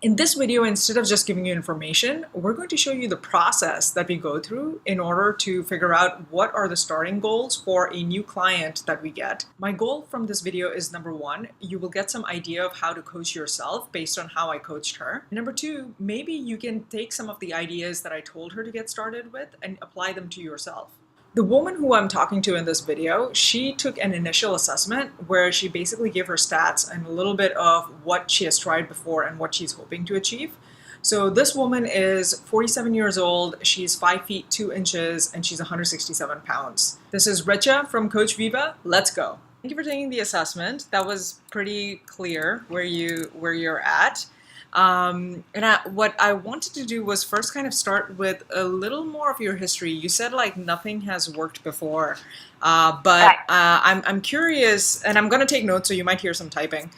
In this video, instead of just giving you information, we're going to show you the process that we go through in order to figure out what are the starting goals for a new client that we get. My goal from this video is number one, you will get some idea of how to coach yourself based on how I coached her. Number two, maybe you can take some of the ideas that I told her to get started with and apply them to yourself. The woman who I'm talking to in this video, she took an initial assessment where she basically gave her stats and a little bit of what she has tried before and what she's hoping to achieve. So this woman is 47 years old, she's 5 feet 2 inches, and she's 167 pounds. This is Richa from Coach Viva. Let's go. Thank you for taking the assessment. That was pretty clear where you're at. What I wanted to do was first kind of start with a little more of your history. You said like nothing has worked before, but I'm curious, and I'm going to take notes, so you might hear some typing.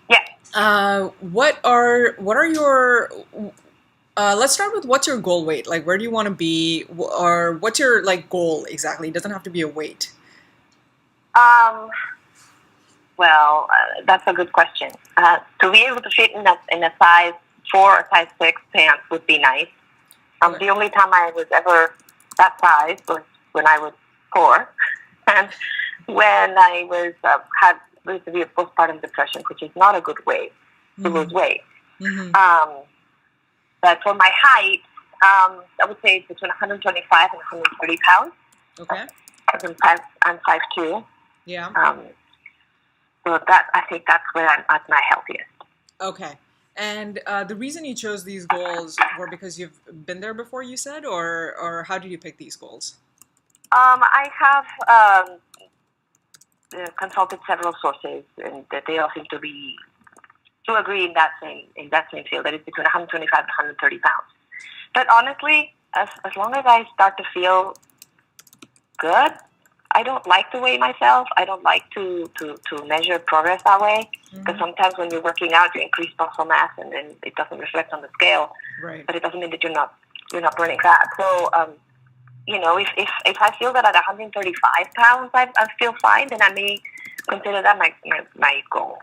Yeah. What are your let's start with what's your goal weight? Like, where do you want to be, or what's your like goal exactly? It doesn't have to be a weight. Well, that's a good question. To be able to fit in a size 4 or size 6 pants would be nice. The only time I was ever that size was when I was 4, and when I was had really severe postpartum depression, which is not a good way to lose weight. Mm-hmm. But for my height, I would say between 125 and 130 pounds. Okay. I'm 5'2". Yeah. So that, I think that's where I'm at my healthiest. Okay. And the reason you chose these goals were because you've been there before, you said, or how did you pick these goals? I have consulted several sources, and that they all seem to agree in that same field, that it's between 125 and 130 pounds. But honestly, as long as I start to feel good, I don't like to weigh myself. I don't like to measure progress that way, because sometimes when you're working out, you increase muscle mass, and then it doesn't reflect on the scale. Right. But it doesn't mean that you're not burning fat. So, if I feel that at 135 pounds I feel fine, then I may consider that my goal.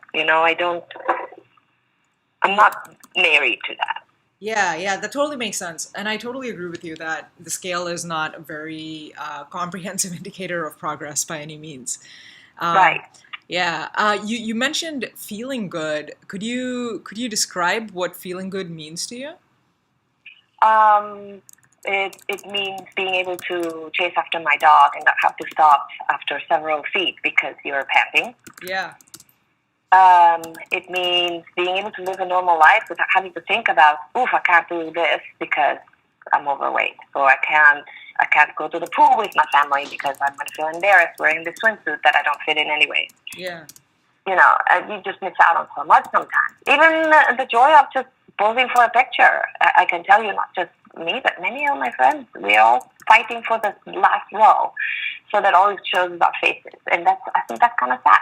I'm not married to that. Yeah, that totally makes sense. And I totally agree with you that the scale is not a very comprehensive indicator of progress by any means. Right. Yeah. You mentioned feeling good. Could you describe what feeling good means to you? It means being able to chase after my dog and not have to stop after several feet because you're panting. Yeah. It means being able to live a normal life without having to think about, I can't do this because I'm overweight, or I can't go to the pool with my family because I'm going to feel embarrassed wearing this swimsuit that I don't fit in anyway. Yeah. You just miss out on so much sometimes. Even the joy of just posing for a picture. I can tell you, not just me, but many of my friends, we're all fighting for the last row, so that always shows our faces, and I think that's kind of sad.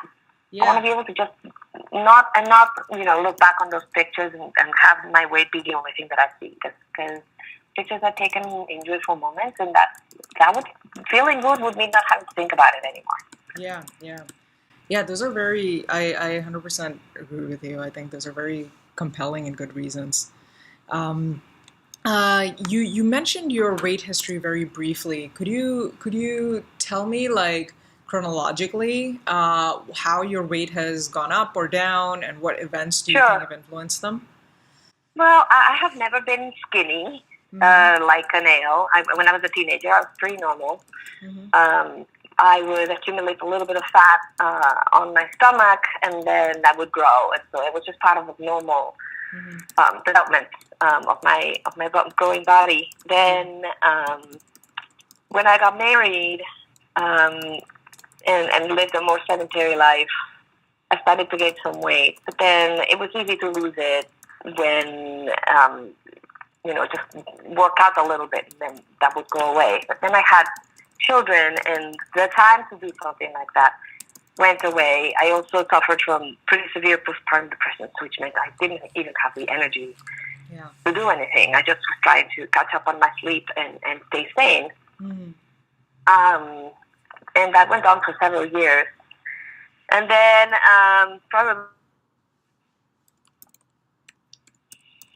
Yeah. I want to be able to just not look back on those pictures and have my weight be the only thing that I see, because pictures are taken in joyful moments, and that would, feeling good would mean not having to think about it anymore. Yeah. Those are very. I 100% agree with you. I think those are very compelling and good reasons. You mentioned your weight history very briefly. Could you tell me, like, chronologically, how your weight has gone up or down, and what events do you think have influenced them? Well, I have never been skinny, like a nail. When I was a teenager, I was pretty normal. I would accumulate a little bit of fat on my stomach, and then that would grow, and so it was just part of the normal development of my growing body. Then, when I got married, and lived a more sedentary life, I started to gain some weight. But then it was easy to lose it when, just work out a little bit, and then that would go away. But then I had children, and the time to do something like that went away. I also suffered from pretty severe postpartum depression, which meant I didn't even have the energy to do anything. I just was trying to catch up on my sleep and stay sane. And that went on for several years. And then probably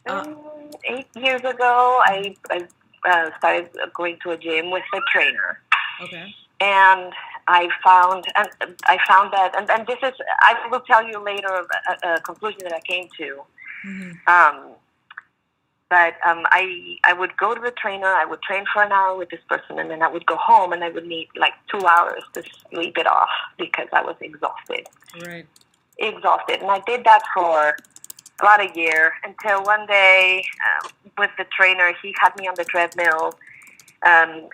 Uh, 8 years ago, I started going to a gym with a trainer, okay. and I found that, and this is, I will tell you later a conclusion that I came to. Mm-hmm. I would go to the trainer, I would train for an hour with this person, and then I would go home and I would need like 2 hours to sleep it off because I was exhausted. Right. Exhausted. And I did that for about a year until one day with the trainer, he had me on the treadmill.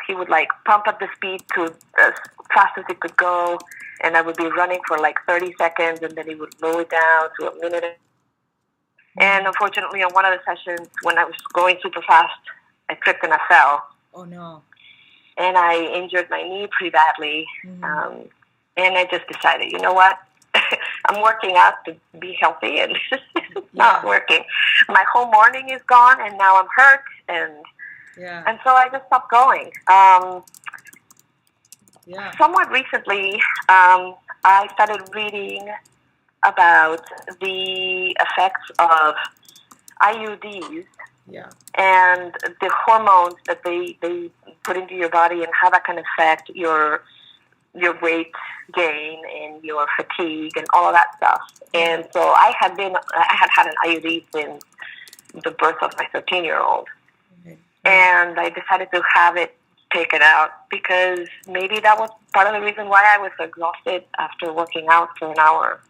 He would like pump up the speed to as fast as it could go, and I would be running for like 30 seconds, and then he would lower it down to a minute. And unfortunately, on one of the sessions, when I was going super fast, I tripped and I fell. Oh, no. And I injured my knee pretty badly. Mm-hmm. And I just decided, you know what? I'm working out to be healthy, and it's not working. My whole morning is gone, and now I'm hurt, and so I just stopped going. Somewhat recently, I started reading about the effects of Iuds and the hormones that they put into your body and how that can affect your weight gain and your fatigue and all of that stuff. And so I had had an IUD since the birth of my 13-year-old. And I decided to have it taken out because maybe that was part of the reason why I was exhausted after working out for an hour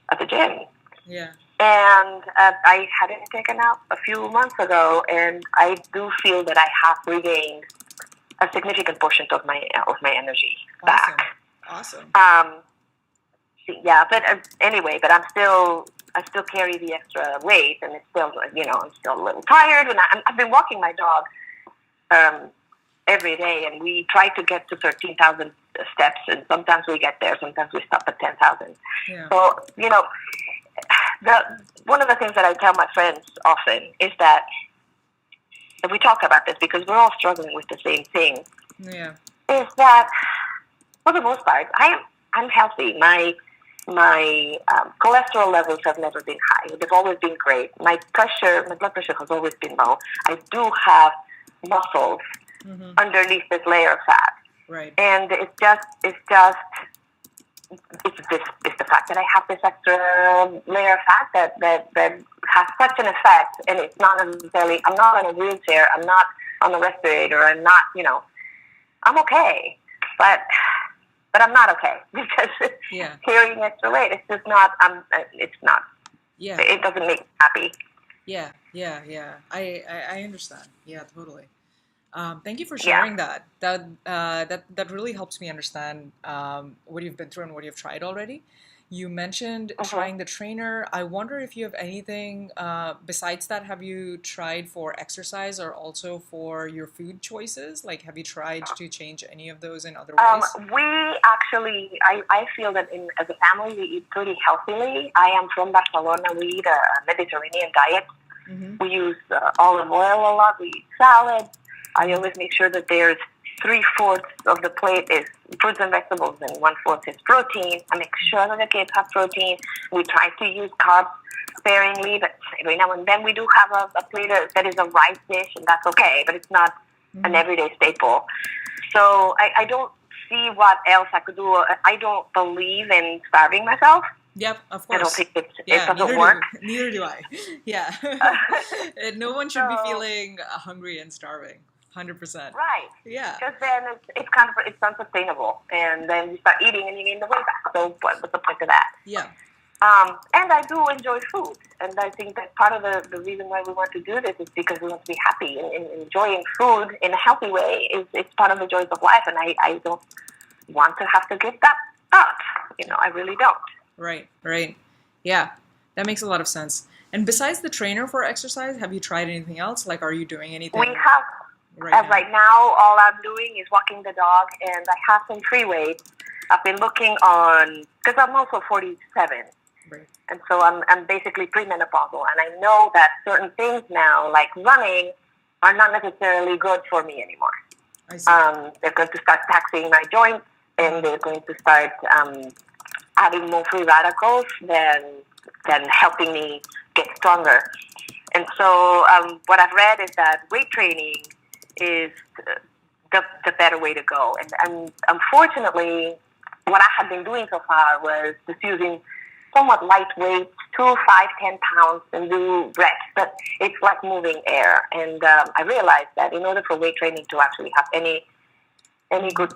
at the gym. Yeah. And I had it taken out a few months ago, and I do feel that I have regained a significant portion of my energy back. Awesome. But anyway, but I still carry the extra weight, and it's still, I'm still a little tired. And I've been walking my dog every day, and we try to get to 13,000 steps, and sometimes we get there, sometimes we stop at 10,000. Yeah. So, one of the things that I tell my friends often is that, and we talk about this because we're all struggling with the same thing, is that for the most part, I'm healthy. My cholesterol levels have never been high. They've always been great. My blood pressure has always been low. I do have muscles underneath this layer of fat. Right. And it's the fact that I have this extra layer of fat that has such an effect, and it's not necessarily, I'm not on a wheelchair, I'm not on a respirator, I'm not, I'm okay, but I'm not okay because carrying extra weight, it's just not, it's not, it doesn't make me happy. Yeah. I understand. Yeah, totally. Thank you for sharing that. That really helps me understand what you've been through and what you've tried already. You mentioned trying the trainer. I wonder if you have anything besides that. Have you tried for exercise or also for your food choices? Like, have you tried to change any of those in other ways? We actually, I feel that as a family, we eat pretty healthily. I am from Barcelona. We eat a Mediterranean diet. We use olive oil a lot. We eat salad. I always make sure that there's 3/4 of the plate is fruits and vegetables and 1/4 is protein. I make sure that the kids have protein. We try to use carbs sparingly, but every now and then we do have a plate that is a rice dish, and that's okay, but it's not an everyday staple. So I don't see what else I could do. I don't believe in starving myself. Yep, of course. I don't think it doesn't work. Neither do I. Yeah. No one should be feeling hungry and starving. 100%. Right. Yeah. Because then it's unsustainable, and then you start eating and you gain the weight back. So what's the point of that? Yeah. And I do enjoy food, and I think that part of the reason why we want to do this is because we want to be happy, and enjoying food in a healthy way is part of the joys of life, and I don't want to have to give that up. I really don't. Right. Yeah, that makes a lot of sense. And besides the trainer for exercise, have you tried anything else? Like, are you doing anything? We have. Right now, all I'm doing is walking the dog, and I have some free weights. I've been looking on, because I'm also 47, and so I'm basically premenopausal, and I know that certain things now, like running, are not necessarily good for me anymore. I see. They're going to start taxing my joints, and they're going to start adding more free radicals than helping me get stronger. And so what I've read is that weight training is the better way to go. And unfortunately, what I had been doing so far was just using somewhat lightweight, 2, 5, 10 pounds, and do reps. But it's like moving air. And I realized that in order for weight training to actually have any good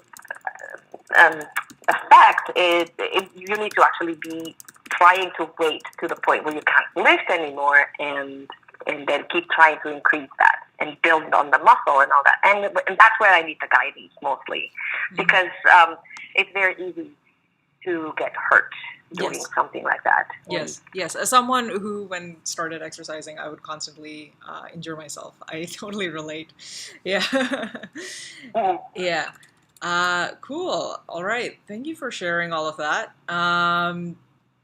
effect, you need to actually be trying to wait to the point where you can't lift anymore, and then keep trying to increase that and build on the muscle and all that. And that's where I need the guidance mostly, because it's very easy to get hurt doing something like that. Yes. As someone who, when started exercising, I would constantly injure myself. I totally relate. Yeah. Yeah. Cool. All right. Thank you for sharing all of that.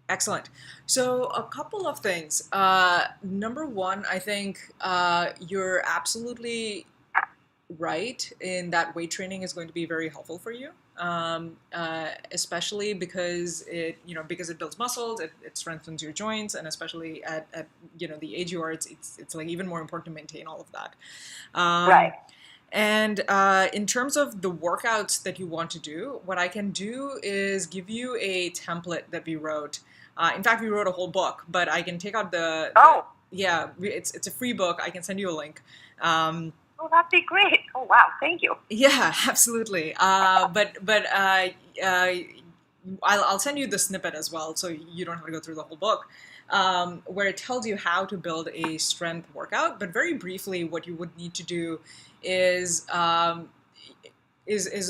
Excellent. So a couple of things. Number one, I think you're absolutely right in that weight training is going to be very helpful for you, especially because it builds muscles, it strengthens your joints, and especially at the age you are, it's like even more important to maintain all of that. Right. And in terms of the workouts that you want to do, what I can do is give you a template that we wrote. In fact, we wrote a whole book, but I can take out it's a free book. I can send you a link. Oh, that'd be great. Oh, wow. Thank you. Yeah, absolutely. But I'll send you the snippet as well, so you don't have to go through the whole book, where it tells you how to build a strength workout. But very briefly, what you would need to do is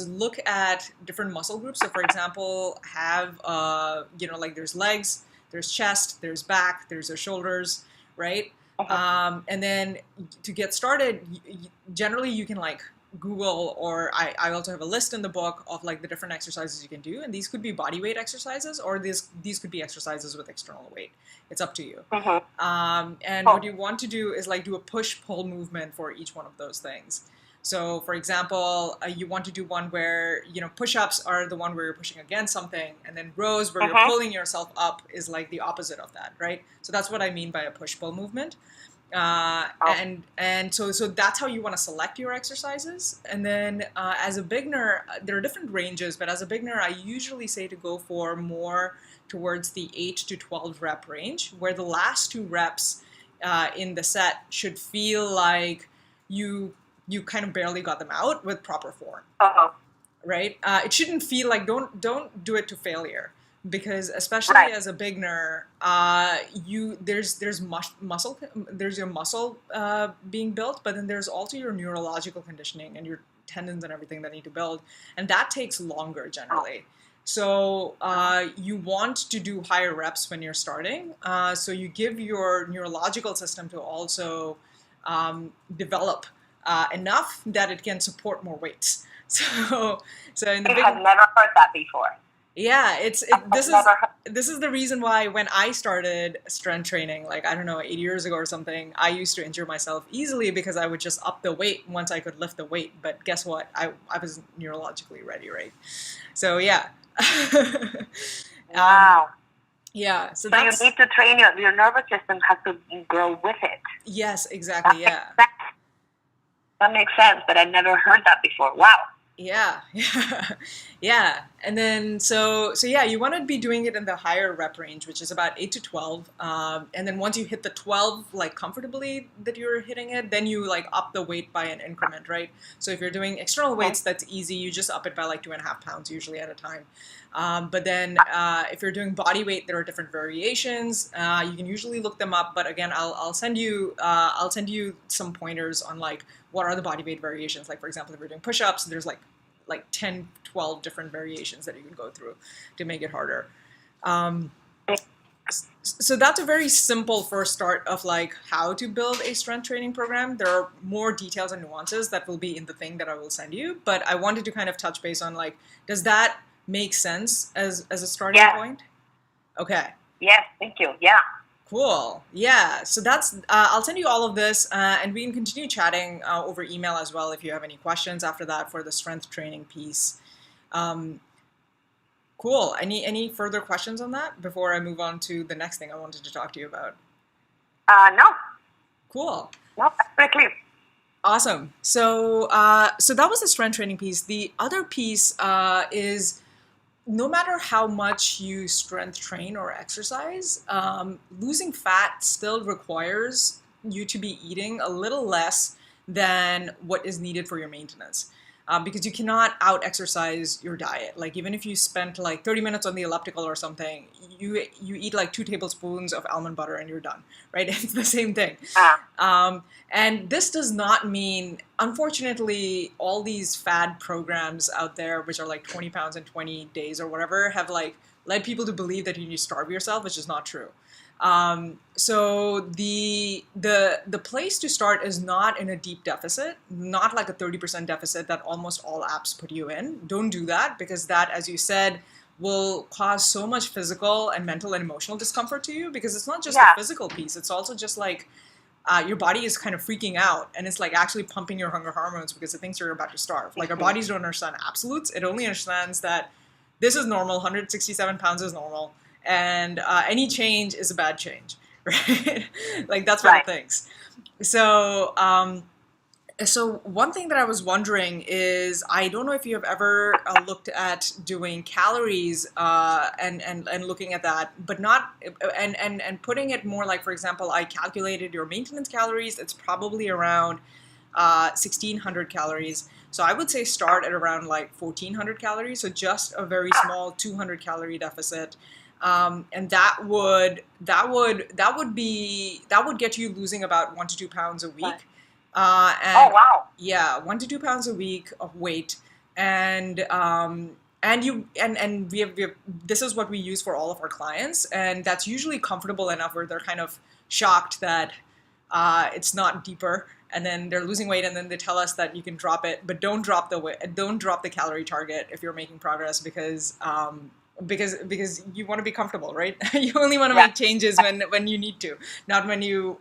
look at different muscle groups. So, for example, have like there's legs, there's chest, there's back, there's the shoulders, right? And then to get started, generally you can like Google, or I also have a list in the book of like the different exercises you can do, and these could be body weight exercises, or these could be exercises with external weight. It's up to you. And what you want to do is like do a push-pull movement for each one of those things. So, for example, you want to do one where, push-ups are the one where you're pushing against something, and then rows where you're pulling yourself up is like the opposite of that, right? So that's what I mean by a push-pull movement. And so that's how you want to select your exercises. And then as a beginner, there are different ranges, but as a beginner, I usually say to go for more towards the 8 to 12 rep range, where the last 2 reps in the set should feel like you kind of barely got them out with proper form, right? It shouldn't feel like, don't do it to failure, because especially as a beginner, there's your muscle being built, but then there's also your neurological conditioning and your tendons and everything that need to build, and that takes longer generally. So you want to do higher reps when you're starting, so you give your neurological system to also develop enough that it can support more weights. So in the I've never heard that before. Yeah, this is the reason why when I started strength training, like, I don't know, 8 years ago or something, I used to injure myself easily because I would just up the weight once I could lift the weight. But guess what? I was neurologically ready, right? So yeah. Wow. Yeah. So you need to train your nervous system has to grow with it. Yes, exactly. Yeah. That makes sense, but I never heard that before. Wow. Yeah. And then, so yeah, you want to be doing it in the higher rep range, which is about 8 to 12. And then once you hit the 12, like comfortably that you're hitting it, then you like up the weight by an increment, right? So if you're doing external weights, that's easy. You just up it by like 2.5 pounds usually at a time. But then if you're doing body weight, there are different variations. You can usually look them up, but again, I'll send you some pointers on like what are the body weight variations. Like, for example, if you're doing push-ups, there's like 10, 12 different variations that you can go through to make it harder. So that's a very simple first start of like how to build a strength training program. There are more details and nuances that will be in the thing that I will send you, but I wanted to kind of touch base on like, does that make sense as a starting point? Okay. Yes, thank you. Yeah. Cool. Yeah. So that's, I'll send you all of this and we can continue chatting over email as well if you have any questions after that for the strength training piece. Cool. Any further questions on that before I move on to the next thing I wanted to talk to you about? No. Cool. No, that's pretty clear. Awesome. So, so that was the strength training piece. The other piece is no matter how much you strength train or exercise, losing fat still requires you to be eating a little less than what is needed for your maintenance. Because you cannot out exercise your diet. Like even if you spent like 30 minutes on the elliptical or something, you eat like 2 tablespoons of almond butter and you're done, right? It's the same thing. And this does not mean, unfortunately, all these fad programs out there, which are like 20 pounds in 20 days or whatever, have like led people to believe that you need to starve yourself, which is not true. So the place to start is not in a deep deficit, not like a 30% deficit that almost all apps put you in. Don't do that, because that, as you said, will cause so much physical and mental and emotional discomfort to you, because it's not just the physical piece. It's also just like your body is kind of freaking out, and it's like actually pumping your hunger hormones because it thinks you're about to starve. Like our bodies don't understand absolutes. It only understands that this is normal, 167 pounds is normal, and any change is a bad change, right? Like that's what it thinks. So, so one thing that I was wondering is, I don't know if you have ever looked at doing calories and looking at that, but not and putting it more like, for example, I calculated your maintenance calories. It's probably around 1,600 calories. So I would say start at around like 1,400 calories. So just a very small 200 calorie deficit. And that would get you losing about 1 to 2 pounds a week. And yeah, 1 to 2 pounds a week of weight. And we have this is what we use for all of our clients, and that's usually comfortable enough where they're kind of shocked that it's not deeper, and then they're losing weight, and then they tell us that you can drop it, but don't drop the calorie target if you're making progress, because you want to be comfortable, right? You only want to make changes when you need to, not when you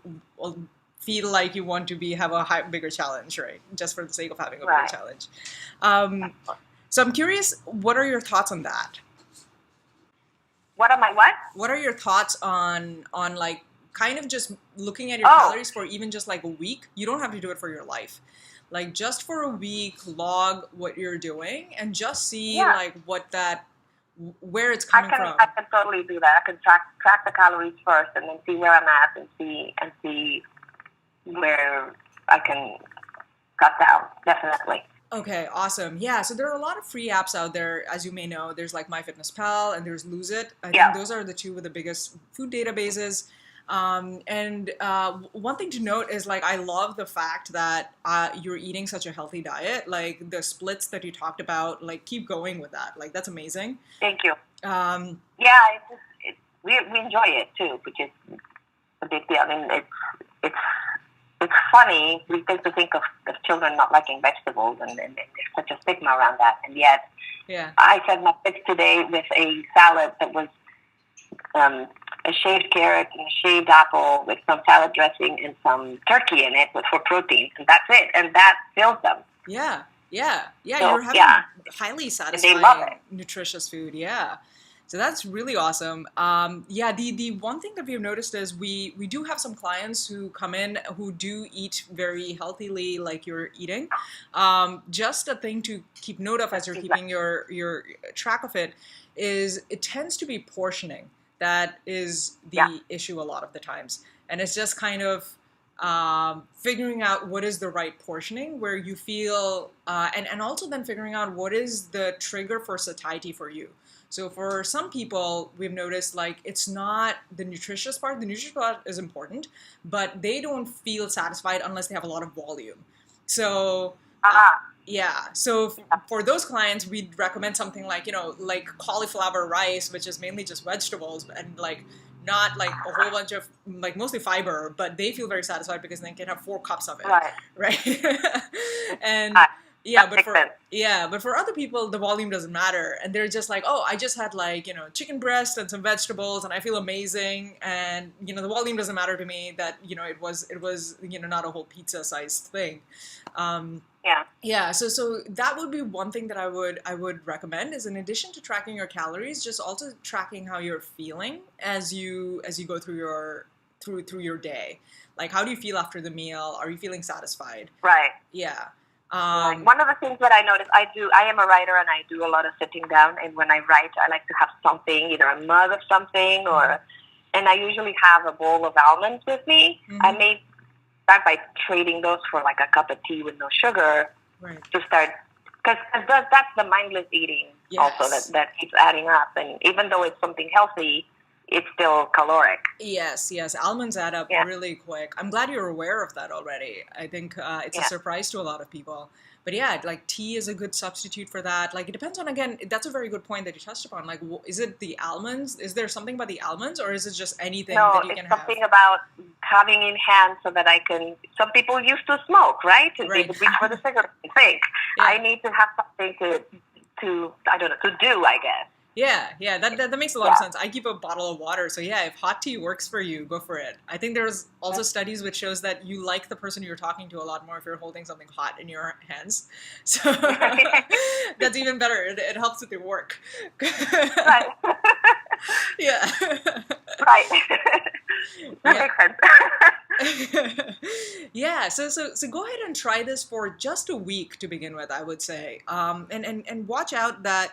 feel like you want to have a bigger challenge, right? Just for the sake of having a bigger challenge. So I'm curious, what are your thoughts on that? What are my what? What are your thoughts on like kind of just looking at your calories for even just like a week? You don't have to do it for your life. Like just for a week, log what you're doing and just see like where it's coming from. I can totally do that. I can track the calories first, and then see where I'm at, and see where I can cut down. Definitely. Okay, awesome. Yeah, so there are a lot of free apps out there, as you may know. There's like MyFitnessPal and there's Lose It. I think those are the two with the biggest food databases. And one thing to note is, like, I love the fact that you're eating such a healthy diet. Like the splits that you talked about, like keep going with that. Like that's amazing. Thank you. We enjoy it too, which is a big deal. I mean, it's funny. We tend to think of children not liking vegetables, and there's such a stigma around that. And yet, I fed my kids today with a salad that was a shaved carrot and a shaved apple with some salad dressing and some turkey in it for protein, and that's it. And that fills them. Yeah. So, you're having highly satisfying, nutritious food. Yeah. So that's really awesome. The one thing that we've noticed is we do have some clients who come in who do eat very healthily, like you're eating. Just a thing to keep note of as you're keeping your track of it is it tends to be portioning. That is the issue a lot of the times. And it's just kind of figuring out what is the right portioning where you feel, and also then figuring out what is the trigger for satiety for you. So for some people, we've noticed like it's not the nutritious part. The nutritious part is important, but they don't feel satisfied unless they have a lot of volume. So so for those clients, we'd recommend something like, like cauliflower rice, which is mainly just vegetables and like not like a whole bunch of like mostly fiber, but they feel very satisfied because they can have 4 cups of it, right? And but for other people, the volume doesn't matter, and they're just like, oh, I just had like chicken breast and some vegetables, and I feel amazing, and the volume doesn't matter to me. That it was not a whole pizza sized thing. So that would be one thing that I would recommend is, in addition to tracking your calories, just also tracking how you're feeling as you go through your through your day? Like, how do you feel after the meal? Are you feeling satisfied? Right. Yeah. Right. One of the things that I notice, I am a writer and I do a lot of sitting down. And when I write, I like to have something, either a mug of something and I usually have a bowl of almonds with me. Mm-hmm. I may start by trading those for like a cup of tea with no sugar to start, because that's the mindless eating also that keeps adding up. And even though it's something healthy, it's still caloric. Yes, almonds add up really quick. I'm glad you're aware of that already. I think it's a surprise to a lot of people. But yeah, like tea is a good substitute for that. Like it depends on, again, that's a very good point that you touched upon. Like, is it the almonds? Is there something about the almonds, or is it just anything that you can have? No, it's something about having in hand so that I can, some people used to smoke, right? They would reach for the cigarette and think. I need to have something to I don't know, to do, I guess. Yeah, that makes a lot of sense. I keep a bottle of water, so yeah, if hot tea works for you, go for it. I think there's also studies which shows that you like the person you're talking to a lot more if you're holding something hot in your hands. So that's even better. It helps with your work. Right. Yeah. Right. That makes sense. Yeah, so go ahead and try this for just a week to begin with, I would say. And watch out that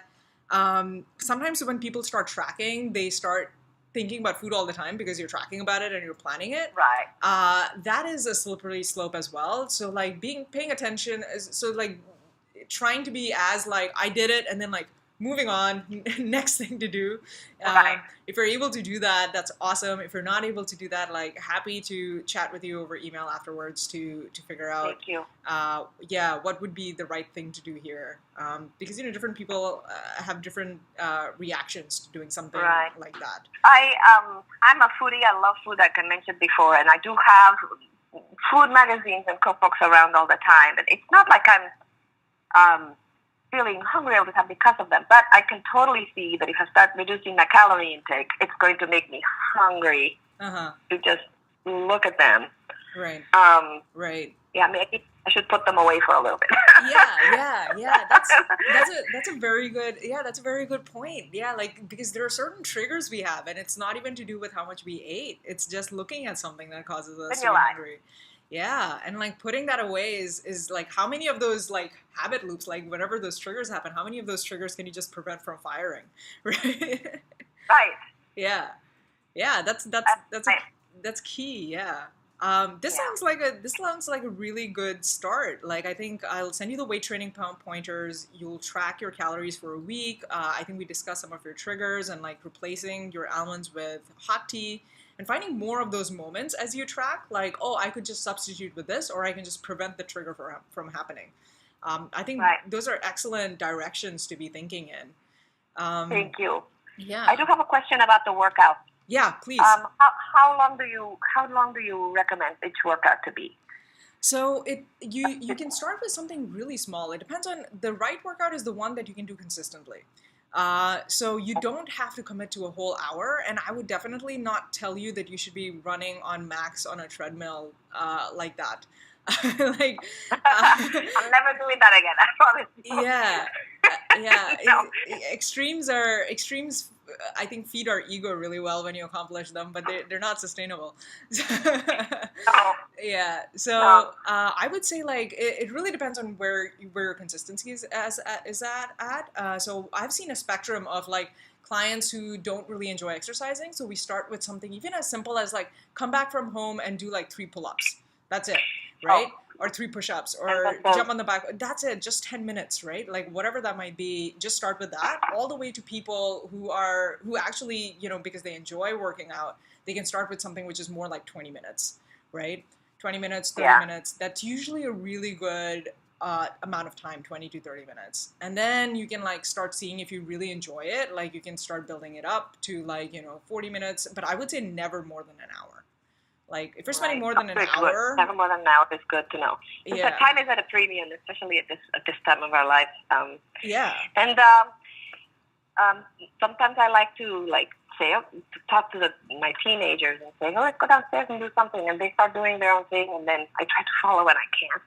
sometimes when people start tracking, they start thinking about food all the time because you're tracking about it and you're planning it. Right. That is a slippery slope as well. So like paying attention so like trying to be as like, I did it, and then like moving on, next thing to do. If you're able to do that, that's awesome. If you're not able to do that, like happy to chat with you over email afterwards to figure out, Thank you. What would be the right thing to do here. Because, different people have different reactions to doing something like that. I'm a foodie. I love food, like I mentioned before, and I do have food magazines and cookbooks around all the time. And it's not like I'm feeling hungry all the time because of them, but I can totally see that if I start reducing my calorie intake, it's going to make me hungry to just look at them. Right. Right. Yeah, maybe I should put them away for a little bit. Yeah. That's a very good point. Yeah, like because there are certain triggers we have, and it's not even to do with how much we ate. It's just looking at something that causes us to be hungry. Yeah, and like putting that away is like, how many of those like habit loops, like whenever those triggers happen, how many of those triggers can you just prevent from firing, right? Right. Yeah, that's key. Yeah. This sounds like a really good start. Like, I think I'll send you the weight training pointers. You'll track your calories for a week. I think we discussed some of your triggers and like replacing your almonds with hot tea. And finding more of those moments as you track, like, oh, I could just substitute with this, or I can just prevent the trigger from happening. I think those are excellent directions to be thinking in. Thank you. Yeah. I do have a question about the workout. Yeah, please. How long do you recommend each workout to be? So you can start with something really small. It depends on, the right workout is the one that you can do consistently. So you don't have to commit to a whole hour, and I would definitely not tell you that you should be running on max on a treadmill like that. I'm never doing that again, I promise. Yeah. No. Extremes, I think, feed our ego really well when you accomplish them, but they're not sustainable. Yeah. So I would say like it really depends on where your consistency is at. So I've seen a spectrum of like clients who don't really enjoy exercising. So we start with something even as simple as like come back from home and do like 3 pull-ups. That's it, right? Or 3 push-ups, or jump on the back. That's it, just 10 minutes, right? Like whatever that might be, just start with that, all the way to people who actually, because they enjoy working out, they can start with something which is more like 20 minutes, right? 20 minutes, 30 minutes. That's usually a really good amount of time, 20 to 30 minutes. And then you can like start seeing if you really enjoy it, like you can start building it up to like, 40 minutes, but I would say never more than an hour. Like, if you're spending more than an hour... Never more than an hour is good to know. Because time is at a premium, especially at this time of our life. And sometimes I like to, talk to my teenagers and say, oh, let's go downstairs and do something. And they start doing their own thing, and then I try to follow when I can't.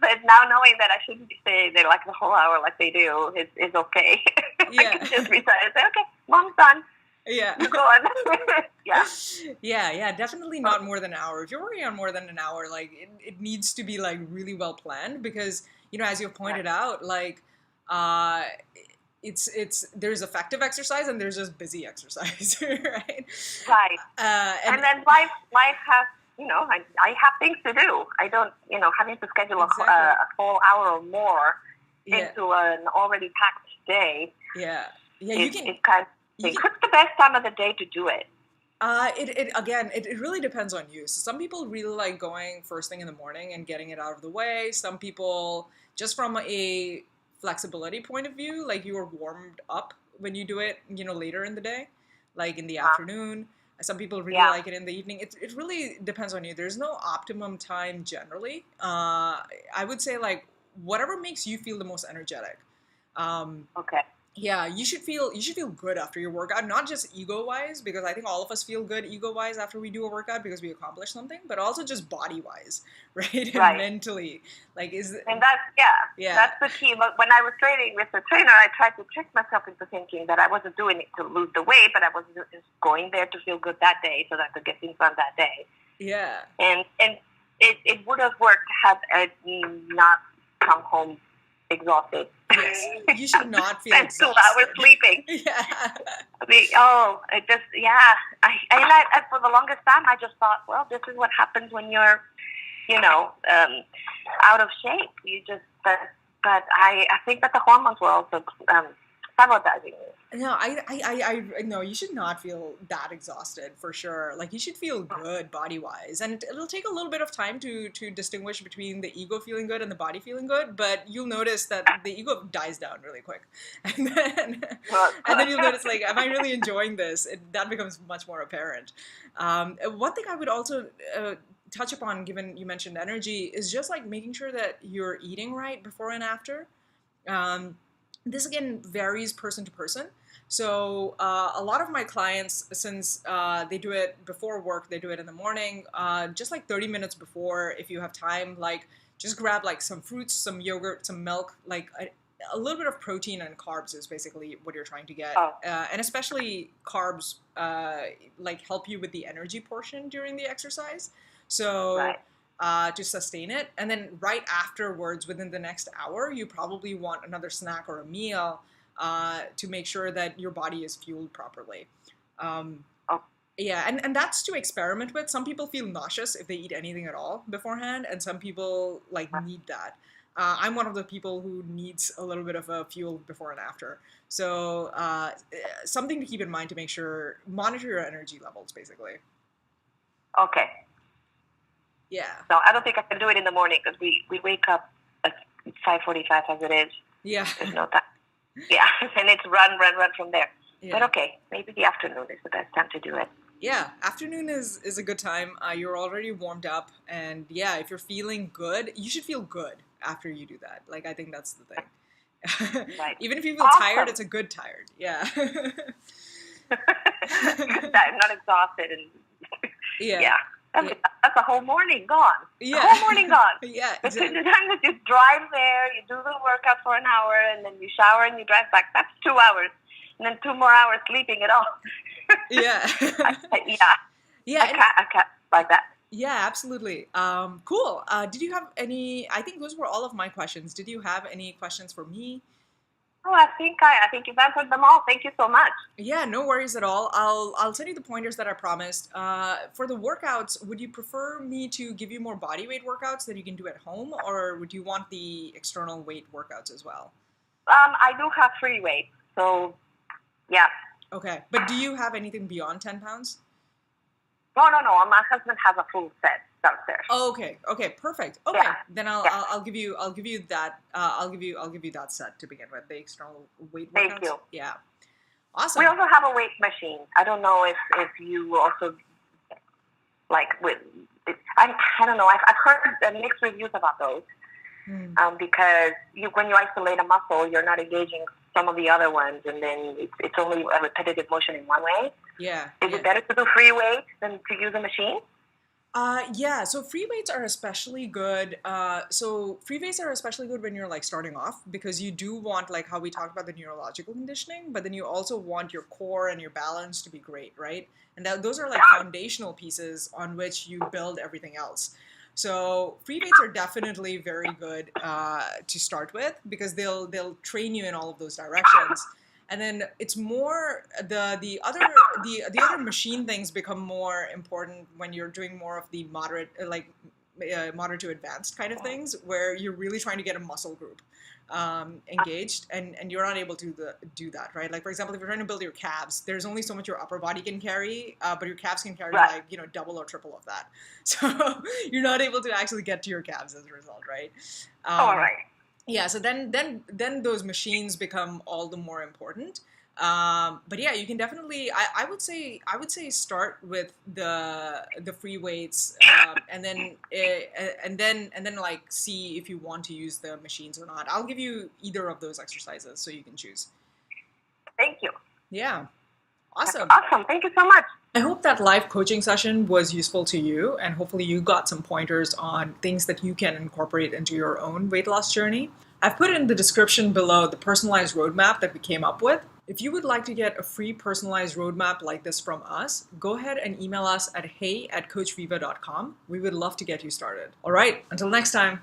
But now knowing that I shouldn't be saying they like the whole hour like they do is okay. I can just reset and say, okay, mom's done. Yeah. You go on. Yeah. Yeah, definitely not more than an hour. If you're working on more than an hour, like it needs to be like really well planned because, as you've pointed out, like uh it's there's effective exercise and there's just busy exercise, right? Right. And And then life has, I have things to do. I don't, having to schedule Exactly. a whole hour or more Yeah. into an already packed day. Yeah. It kind of thing. What's the best time of the day to do it? It really depends on you. So some people really like going first thing in the morning and getting it out of the way. Some people, just from a flexibility point of view, like you are warmed up when you do it, later in the day, like in the afternoon. Some people really like it in the evening. It really depends on you. There's no optimum time generally. I would say like whatever makes you feel the most energetic. Okay. Yeah, you should feel good after your workout, not just ego wise, because I think all of us feel good ego wise after we do a workout because we accomplish something, but also just body wise, right? And mentally, like and that's the key. But when I was training with the trainer, I tried to trick myself into thinking that I wasn't doing it to lose the weight, but I was just going there to feel good that day so that I could get things done that day. Yeah, and it would have worked had I not come home exhausted. Yes, you should not feel spent exhausted. 2 hours sleeping. Yeah. I for the longest time I just thought, well, this is what happens when you're, out of shape. But I think that the hormones were also sabotaging me. No, I no, you should not feel that exhausted for sure. Like you should feel good body wise, and it'll take a little bit of time to distinguish between the ego feeling good and the body feeling good. But you'll notice that the ego dies down really quick, and then you'll notice like, am I really enjoying this? That becomes much more apparent. One thing I would also touch upon, given you mentioned energy, is just like making sure that you're eating right before and after. This again varies person to person. So a lot of my clients, since they do it before work, they do it in the morning, just like 30 minutes before, if you have time, like just grab like some fruits, some yogurt, some milk, like a little bit of protein and carbs is basically what you're trying to get. And especially carbs like help you with the energy portion during the exercise. So to sustain it. And then right afterwards, within the next hour, you probably want another snack or a meal to make sure that your body is fueled properly. Yeah, and that's to experiment with. Some people feel nauseous if they eat anything at all beforehand, and some people like need that. I'm one of the people who needs a little bit of a fuel before and after. So something to keep in mind to make sure, monitor your energy levels, basically. Okay. Yeah. So I don't think I can do it in the morning because we wake up at 5:45 as it is. Yeah. There's no time. Yeah, and it's run from there. Yeah. But okay, maybe the afternoon is the best time to do it. Yeah, afternoon is a good time. You're already warmed up, and yeah, if you're feeling good, you should feel good after you do that. Like I think that's the thing. Right. Even if you feel tired, it's a good tired. Yeah. I'm not exhausted and yeah. That's a whole morning gone. Yeah. A whole morning gone. Yeah, exactly. The time that you drive there, you do the workout for an hour, and then you shower and you drive back. That's 2 hours. And then 2 more hours sleeping it off. Yeah. Yeah. I can't like that. Yeah, absolutely. Cool. Did you have any, I think those were all of my questions. Did you have any questions for me? Oh, I think you've answered them all. Thank you so much. Yeah, no worries at all. I'll send you the pointers that I promised. For the workouts, would you prefer me to give you more body weight workouts that you can do at home, or would you want the external weight workouts as well? I do have free weight, so yeah. Okay, but do you have anything beyond 10 pounds? No. My husband has a full set downstairs. Oh, okay, perfect. Okay, then I'll give you that. I'll give you that set to begin with, the external weight workouts. Thank you. Yeah, awesome. We also have a weight machine. I don't know if you also like with. I don't know. I've heard mixed reviews about those because when you isolate a muscle, you're not engaging some of the other ones, and then it's only a repetitive motion in one way. Yeah. Is it better to do free weight than to use a machine? Yeah, so free weights are especially good. So free weights are especially good when you're like starting off because you do want like how we talked about the neurological conditioning, but then you also want your core and your balance to be great, right? And those are like foundational pieces on which you build everything else. So free weights are definitely very good to start with because they'll train you in all of those directions. And then it's more the other machine things become more important when you're doing more of the moderate moderate to advanced kind of things where you're really trying to get a muscle group engaged, and you're not able to do that, right? Like for example, if you're trying to build your calves, there's only so much your upper body can carry, but your calves can carry Right. like double or triple of that. So you're not able to actually get to your calves as a result, right? All right. Yeah, so then those machines become all the more important. But yeah, you can definitely I would say start with the free weights, and then like see if you want to use the machines or not. I'll give you either of those exercises so you can choose. Thank you. Yeah, awesome. Awesome. Thank you so much. I hope that live coaching session was useful to you, and hopefully you got some pointers on things that you can incorporate into your own weight loss journey. I've put in the description below the personalized roadmap that we came up with. If you would like to get a free personalized roadmap like this from us, go ahead and email us at hey@coachviva.com. We would love to get you started. All right, until next time.